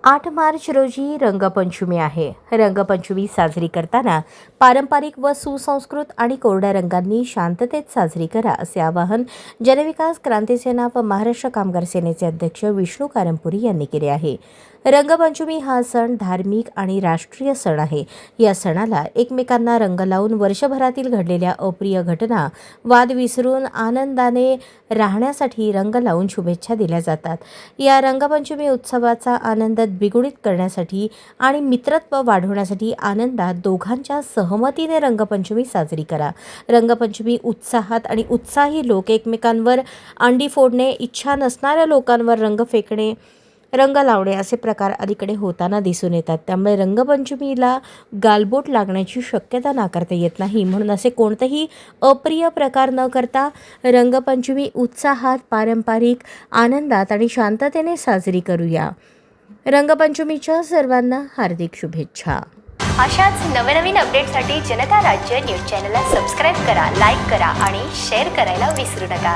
8 मार्च रोजी रंगपंचमी आहे. रंगपंचमी साजरी करताना पारंपरिक व सुसंस्कृत आणि कोरड्या रंगांनी शांततेत साजरी करा, असे आवाहन जनविकास क्रांती सेना व महाराष्ट्र कामगार सेनेचे अध्यक्ष विष्णू कारंपुरी यांनी केले आहे. रंगपंचमी हा सण धार्मिक आणि राष्ट्रीय सण आहे. या सणाला एकमेकांना रंग लावून वर्षभरातील घडलेल्या अप्रिय घटना, वाद विसरून आनंदाने राहण्यासाठी रंग लावून शुभेच्छा दिल्या जातात. या रंगपंचमी उत्सवाचा आनंद द्विगुणित करण्यासाठी आणि मित्रत्व वाढवण्यासाठी आनंदात दोघांच्या सहमतीने रंगपंचमी साजरी करा. रंगपंचमी उत्साहात आणि उत्साही लोक एकमेकांवर अंडी फोडणे, इच्छा नसणाऱ्या लोकांवर रंग फेकणे, रंग लावणे असे प्रकार अलीकडे होताना दिसून येतात. त्यामुळे रंगपंचमीला गालबोट लागण्याची शक्यता नाकारता येत नाही. म्हणून असे कोणतेही अप्रिय प्रकार न करता रंगपंचमी उत्साहात, पारंपरिक आनंदात आणि शांततेने साजरी करूया. रंगपंचमीच्या सर्वांना हार्दिक शुभेच्छा. अशाच नवनवीन अपडेटसाठी जनता राज्य न्यूज चॅनलला सबस्क्राईब करा, लाईक करा आणि शेअर करायला विसरू नका.